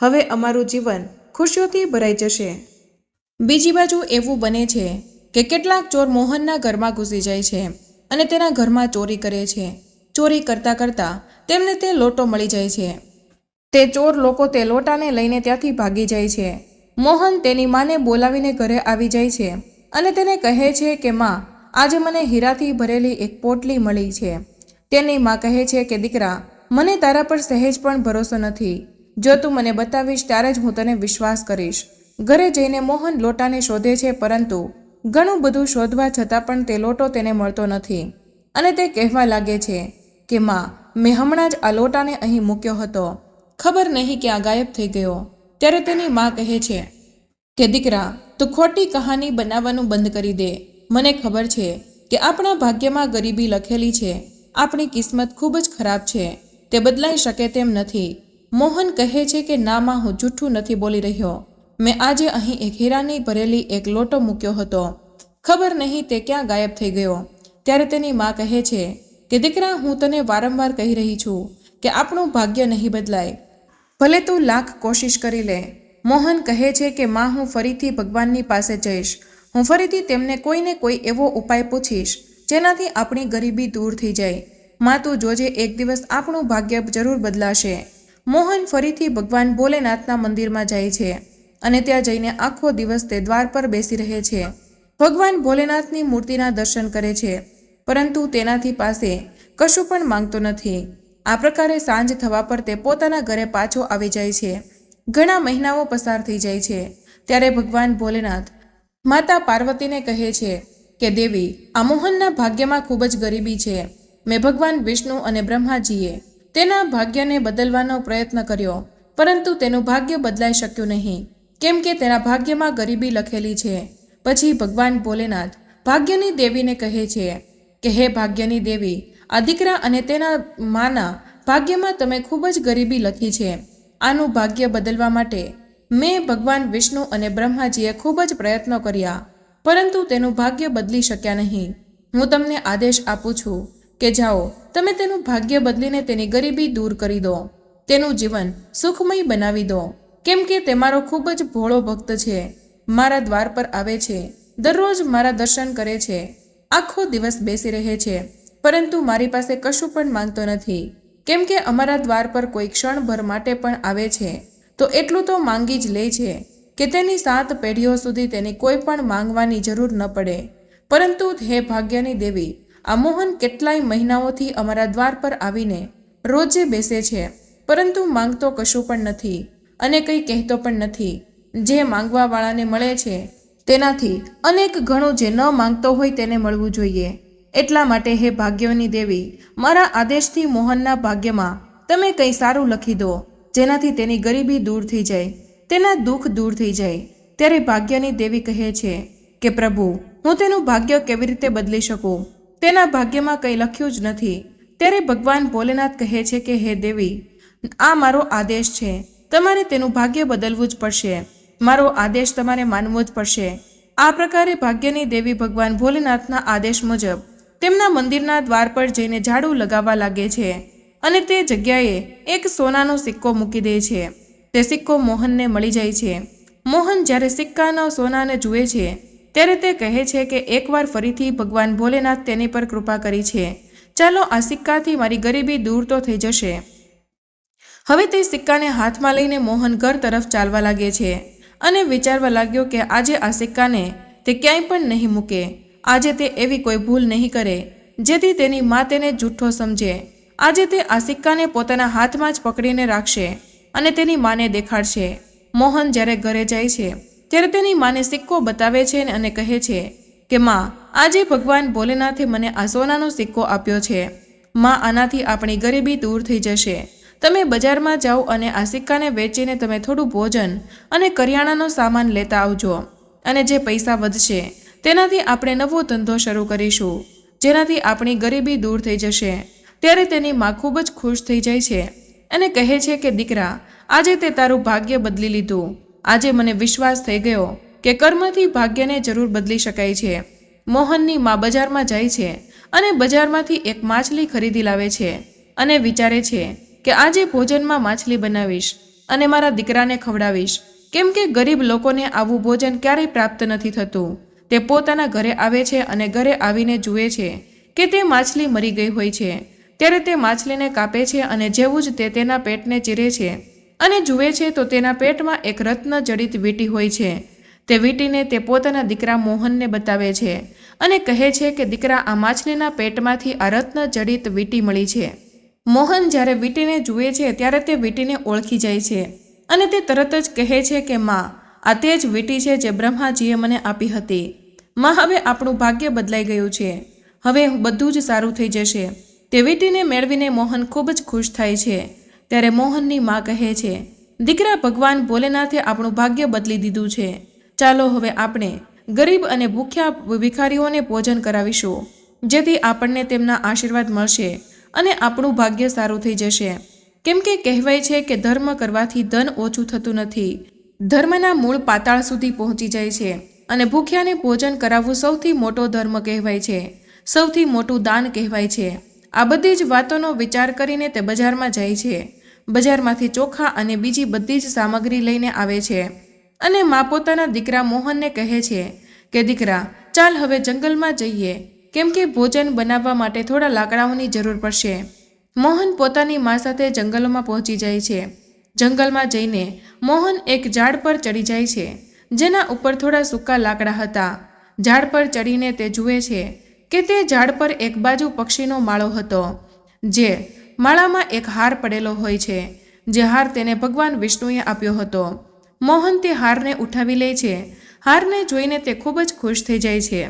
હવે અમારું જીવન ખુશીઓથી ભરાઈ જશે. બીજી બાજુ એવું બને છે કે કેટલાક ચોર મોહનના ઘરમાં ઘૂસી જાય છે અને તેના ઘરમાં ચોરી કરે છે. ચોરી કરતાં કરતાં તેમને તે લોટો મળી જાય છે. તે ચોર લોકો તે લોટાને લઈને ત્યાંથી ભાગી જાય છે. મોહન તેની માને બોલાવીને ઘરે આવી જાય છે અને તેને કહે છે કે માં, આજે મને હીરાથી ભરેલી એક પોટલી મળી છે. તેની માં કહે છે કે દીકરા, મને તારા પર સહેજ પણ ભરોસો નથી. જો તું મને બતાવીશ ત્યારે જ હું તને વિશ્વાસ કરીશ. ઘરે જઈને મોહન લોટાને શોધે છે, પરંતુ ઘણું બધું શોધવા છતાં પણ તે લોટો તેને મળતો નથી અને તે કહેવા લાગે છે કે માં, મેં હમણાં જ આ લોટાને અહીં મૂક્યો હતો, ખબર નહીં કે આ ગાયબ થઈ ગયો. ત્યારે તેની માં કહે છે કે દીકરા, તું ખોટી કહાની બનાવવાનું બંધ કરી દે. મને ખબર છે કે આપણા ભાગ્યમાં ગરીબી લખેલી છે. આપણી કિસ્મત ખૂબ જ ખરાબ છે, તે બદલાઈ શકે તેમ નથી. મોહન કહે છે કે ના માં, હું જૂઠું નથી બોલી રહ્યો. મેં આજે અહીં એક હીરાની ભરેલી એક લોટો મૂક્યો હતો, ખબર નહીં તે ક્યાં ગાયબ થઈ ગયો. ત્યારે તેની માં કહે છે કે દીકરા, હું તને વારંવાર કહી રહી છું કે આપણું ભાગ્ય નહીં બદલાય, ભલે તું લાખ કોશિશ કરી લે. મોહન કહે છે કે માં, હું ફરીથી ભગવાનની પાસે જઈશ. હું ફરીથી તેમને કોઈને કોઈ એવો ઉપાય પૂછીશ જેનાથી આપણી ગરીબી દૂર થઈ જાય. માં, તું જોજે, એક દિવસ આપણું ભાગ્ય જરૂર બદલાશે. મોહન ફરીથી ભગવાન ભોલેનાથના મંદિરમાં જાય છે અને ત્યાં જઈને આખો દિવસ તે દ્વાર પર બેસી રહે છે. ભગવાન ભોલેનાથની મૂર્તિના દર્શન કરે છે, પરંતુ તેનાથી પાસે કશું પણ માંગતો નથી. આ પ્રકારે સાંજ થવા પર તે પોતાના ઘરે પાછો આવી જાય છે. ઘણા મહિનાઓ પસાર થઈ જાય છે. ત્યારે ભગવાન ભોલેનાથ માતા પાર્વતીને કહે છે કે દેવી, આ મોહનના ભાગ્યમાં ખૂબ જ ગરીબી છે. મેં ભગવાન વિષ્ણુ અને બ્રહ્માજીએ તેના ભાગ્યને બદલવાનો પ્રયત્ન કર્યો, પરંતુ તેનું ભાગ્ય બદલાઈ શક્યું નહીં, કેમ કે તેના ભાગ્યમાં ગરીબી લખેલી છે. પછી ભગવાન ભોલેનાથ ભાગ્યની દેવીને કહે છે કે હે ભાગ્યની દેવી, આ દીકરા અને તેના માના ભાગ્યમાં તમે ખૂબ જ ગરીબી લખી છે. આનું ભાગ્ય બદલવા માટે મેં ભગવાન વિષ્ણુ અને બ્રહ્માજીએ ખૂબ જ પ્રયત્નો કર્યા, પરંતુ તેનું ભાગ્ય બદલી શક્યા નહીં. હું તમને આદેશ આપું છું કે જાઓ, તમે તેનું ભાગ્ય બદલીને તેની ગરીબી દૂર કરી દો, તેનું જીવન સુખમય બનાવી દો, કેમ કે તે મારો ખૂબ જ ભોળો ભક્ત છે. મારા દ્વાર પર આવે છે, દરરોજ મારા દર્શન કરે છે, આખો દિવસ બેસી રહે છે, પરંતુ મારી પાસે કશું પણ માંગતો નથી. કેમ કે અમારા દ્વાર પર કોઈ ક્ષણભર માટે પણ આવે છે તો એટલું તો માંગી જ લે છે કે તેની 7 પેઢીઓ સુધી તેની કોઈ પણ માંગવાની જરૂર ન પડે. પરંતુ હે ભાગ્યની દેવી, આ મોહન કેટલાય મહિનાઓથી અમારા દ્વાર પર આવીને રોજે બેસે છે, પરંતુ માંગતો કશું પણ નથી અને કંઈ કહેતો પણ નથી. જે માંગવાવાળાને મળે છે તેનાથી અનેક ગણું જે ન માંગતો હોય તેને મળવું જોઈએ. એટલા માટે હે ભાગ્યની દેવી, મારા આદેશથી મોહનના ભાગ્યમાં તમે કંઈ સારું લખી દો, જેનાથી તેની ગરીબી દૂર થઈ જાય, તેના દુઃખ દૂર થઈ જાય. ત્યારે ભાગ્યની દેવી કહે છે કે પ્રભુ, હું તેનું ભાગ્ય કેવી રીતે બદલી શકું? તેના ભાગ્યમાં કંઈ લખ્યું જ નથી. ત્યારે ભગવાન ભોલેનાથ કહે છે કે હે દેવી, આ મારો આદેશ છે, તમારે તેનું ભાગ્ય બદલવું જ પડશે. મારો આદેશ તમારે માનવો જ પડશે. આ પ્રકારે ભાગ્યની દેવી ભગવાન ભોલેનાથના આદેશ મુજબ તેમના મંદિરના દ્વાર પર જઈને ઝાડુ લગાવવા લાગે છે અને તે જગ્યાએ એક સોનાનો સિક્કો મૂકી દે છે. તે સિક્કો મોહનને મળી જાય છે. મોહન જ્યારે સિક્કાના સોનાને જુએ છે ત્યારે તે કહે છે કે એકવાર ફરીથી ભગવાન ભોલેનાથ તેની પર કૃપા કરી છે, ચાલો આ સિક્કાથી મારી ગરીબી દૂર તો થઈ જશે. હવે તે સિક્કાને હાથમાં લઈને મોહન ઘર તરફ ચાલવા લાગે છે અને વિચારવા લાગ્યો કે આજે આ સિક્કાને તે ક્યાંય પણ નહીં મૂકે. આજે તે એવી કોઈ ભૂલ નહીં કરે જેથી તેની મા તેને જૂઠ્ઠો સમજે. આજે તે આ સિક્કાને પોતાના હાથમાં જ પકડીને રાખશે અને તેની માને દેખાડશે. મોહન જ્યારે ઘરે જાય છે ત્યારે તેની માને સિક્કો બતાવે છે અને કહે છે કે માં, આજે ભગવાન ભોલેનાથે મને આ સોનાનો સિક્કો આપ્યો છે. માં, આનાથી આપણી ગરીબી દૂર થઈ જશે. તમે બજારમાં જાઓ અને આ સિક્કાને વેચીને તમે થોડું ભોજન અને કરિયાણાનો સામાન લેતા આવજો, અને જે પૈસા વધશે તેનાથી આપણે નવો ધંધો શરૂ કરીશું, જેનાથી આપણી ગરીબી દૂર થઈ જશે. ત્યારે તેની મા ખૂબ જ ખુશ થઈ જાય છે અને કહે છે કે દીકરા, આજે તે તારું ભાગ્ય બદલી લીધું. આજે મને વિશ્વાસ થઈ ગયો કે કર્મથી ભાગ્યને જરૂર બદલી શકાય છે। મોહનની મા બજારમાં જાય છે અને બજારમાંથી એક માછલી ખરીદી લાવે છે અને વિચારે છે કે આજે ભોજનમાં માછલી બનાવીશ અને મારા દીકરાને ખવડાવીશ, કેમ કે ગરીબ લોકોને આવું ભોજન ક્યારેય પ્રાપ્ત નથી થતું। તે પોતાના ઘરે આવે છે અને ઘરે આવીને જુએ છે કે તે માછલી મરી ગઈ હોય છે। ત્યારે તે માછલીને કાપે છે અને જેવું જ તે તેના પેટને ચીરે છે અને જુએ છે તો તેના પેટમાં એક રત્ન જડિત વીંટી હોય છે। તે વીંટીને તે પોતાના દીકરા મોહનને બતાવે છે અને કહે છે કે દીકરા, આ માછલીના પેટમાંથી આ રત્ન જડિત વીંટી મળી છે। મોહન જ્યારે વીંટીને જુએ છે ત્યારે તે વીંટીને ઓળખી જાય છે અને તે તરત જ કહે છે કે માં, આ તે જ વીંટી છે જે બ્રહ્માજીએ મને આપી હતી। માં, હવે આપણું ભાગ્ય બદલાઈ ગયું છે, હવે બધું જ સારું થઈ જશે। તે વીંટીને મેળવીને મોહન ખૂબ જ ખુશ થાય છે। ત્યારે મોહનની માં કહે છે, દીકરા, ભગવાન ભોલેનાથે આપણું ભાગ્ય બદલી દીધું છે। ચાલો હવે આપણે ગરીબ અને ભૂખ્યા ભિખારીઓને ભોજન કરાવીશું, જેથી આપણને તેમના આશીર્વાદ મળશે અને આપણું ભાગ્ય સારું થઈ જશે। કેમ કે કહેવાય છે કે ધર્મ કરવાથી ધન ઓછું થતું નથી, ધર્મના મૂળ પાતાળ સુધી પહોંચી જાય છે અને ભૂખ્યાને ભોજન કરાવવું સૌથી મોટો ધર્મ કહેવાય છે, સૌથી મોટું દાન કહેવાય છે। આ બધી જ વાતોનો વિચાર કરીને તે બજારમાં જાય છે। બજારમાંથી ચોખા અને બીજી બધી જ સામગ્રી લઈને આવે છે અને મા પોતાના દીકરા મોહનને કહે છે કે દીકરા, ચાલ હવે જંગલમાં જઈએ, કેમ કે ભોજન બનાવવા માટે થોડા લાકડાઓની જરૂર પડશે। મોહન પોતાની મા સાથે જંગલમાં પહોંચી જાય છે। જંગલમાં જઈને મોહન એક ઝાડ પર ચડી જાય છે જેના ઉપર થોડા સૂકા લાકડા હતા। ઝાડ પર ચડીને તે જુએ છે કે તે ઝાડ પર એક બાજુ પક્ષીનો માળો હતો, જે માળામાં એક હાર પડેલો હોય છે, જે હાર તેને ભગવાન વિષ્ણુએ આપ્યો હતો। મોહન તે હારને ઉઠાવી લે છે। હારને જોઈને તે ખૂબ જ ખુશ થઈ જાય છે।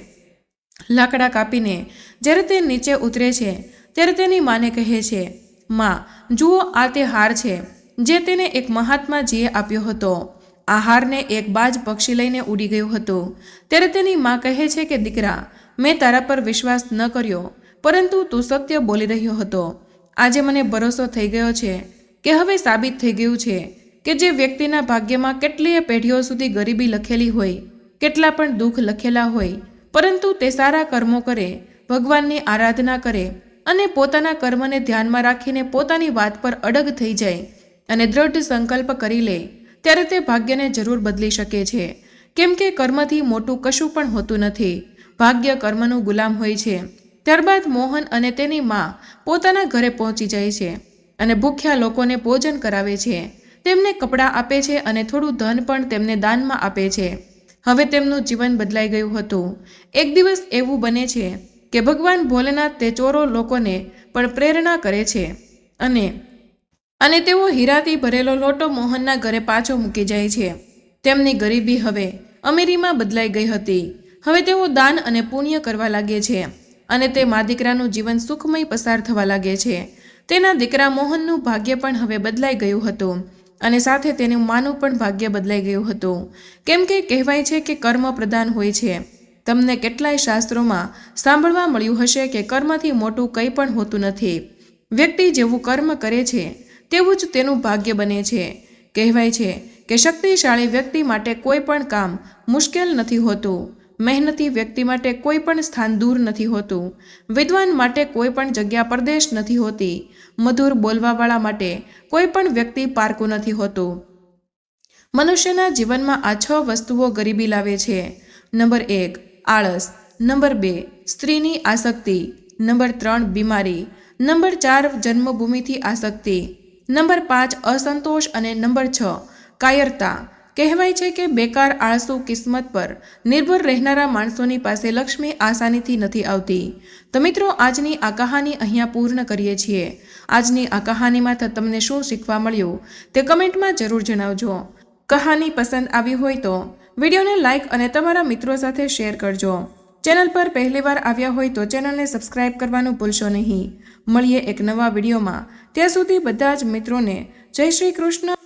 લાકડા કાપીને જ્યારે તે નીચે ઉતરે છે ત્યારે તેની માને કહે છે, માં, જુઓ, આ તે હાર છે જે તેને એક મહાત્માજીએ આપ્યો હતો। આ હારને એક બાજ પક્ષી લઈને ઉડી ગયું હતું। ત્યારે તેની માં કહે છે કે દીકરા, મેં તારા પર વિશ્વાસ ન કર્યો, પરંતુ તું સત્ય બોલી રહ્યો હતો। આજે મને ભરોસો થઈ ગયો છે કે હવે સાબિત થઈ ગયું છે કે જે વ્યક્તિના ભાગ્યમાં કેટલીય પેઢીઓ સુધી ગરીબી લખેલી હોય, કેટલા પણ દુઃખ લખેલા હોય, પરંતુ તે સારા કર્મો કરે, ભગવાનની આરાધના કરે અને પોતાના કર્મને ધ્યાનમાં રાખીને પોતાની વાત પર અડગ થઈ જાય અને દ્રઢ સંકલ્પ કરી લે, ત્યારે તે ભાગ્યને જરૂર બદલી શકે છે। કેમ કે કર્મથી મોટું કશું પણ હોતું નથી, ભાગ્ય કર્મનું ગુલામ હોય છે। ત્યારબાદ મોહન અને તેની મા પોતાના ઘરે પહોંચી જાય છે અને ભૂખ્યા લોકોને ભોજન કરાવે છે, તેમને કપડાં આપે છે અને થોડું ધન પણ તેમને દાનમાં આપે છે। હવે તેમનું જીવન બદલાઈ ગયું હતું। એક દિવસ એવું બને છે કે ભગવાન ભોલેનાથ તે ચોરો લોકોને પણ પ્રેરણા કરે છે અને તેઓ હીરાથી ભરેલો લોટો મોહનના ઘરે પાછો મૂકી જાય છે। તેમની ગરીબી હવે અમીરીમાં બદલાઈ ગઈ હતી। હવે તેઓ દાન અને પુણ્ય કરવા લાગે છે અને તે મા દીકરાનું જીવન સુખમય પસાર થવા લાગે છે। તેના દીકરા મોહનનું ભાગ્ય પણ હવે બદલાઈ ગયું હતું અને સાથે તેનું માનું પણ ભાગ્ય બદલાઈ ગયું હતું। કેમ કે કહેવાય છે કે કર્મ પ્રધાન હોય છે। તમને કેટલાય શાસ્ત્રોમાં સાંભળવા મળ્યું હશે કે કર્મથી મોટું કંઈ પણ હોતું નથી। વ્યક્તિ જેવું કર્મ કરે છે તેવું જ તેનું ભાગ્ય બને છે। કહેવાય છે કે શક્તિશાળી વ્યક્તિ માટે કોઈ પણ કામ મુશ્કેલ નથી હોતું, મહેનતી વ્યક્તિ માટે કોઈ પણ સ્થાન દૂર નથી હોતું, વિદ્વાન માટે કોઈ પણ જગ્યા પરદેશ નથી હોતી, મધુર બોલવાવાળા માટે કોઈ પણ વ્યક્તિ પારકું નથી હોતું। મનુષ્યના જીવનમાં આ 6 વસ્તુઓ ગરીબી લાવે છે। નંબર 1, આળસ। નંબર 2, સ્ત્રીની આસક્તિ। નંબર 3, બીમારી। નંબર 4, જન્મભૂમિથી આસક્તિ। નંબર 5, અસંતોષ અને નંબર 6, કાયરતા। કહેવાય છે કે બેકાર, આળસુ, કિસ્મત પર નિર્ભર રહેનારા માણસોની પાસે લક્ષ્મી આસાનીથી નથી આવતી। તો મિત્રો, આજની આ કહાની અહીંયા પૂર્ણ કરીએ છીએ। આજની આ કહાનીમાંથી તમને શું શીખવા મળ્યું તે કમેન્ટમાં જરૂર જણાવજો। કહાની પસંદ આવી હોય તો વિડીયોને લાઇક અને તમારા મિત્રો સાથે શેર કરજો। ચેનલ પર પહેલીવાર આવ્યા હોય તો ચેનલને સબસ્ક્રાઇબ કરવાનું ભૂલશો નહીં। મળીએ એક નવા વિડીયોમાં, ત્યાં સુધી બધા જ મિત્રોને જય શ્રી કૃષ્ણ।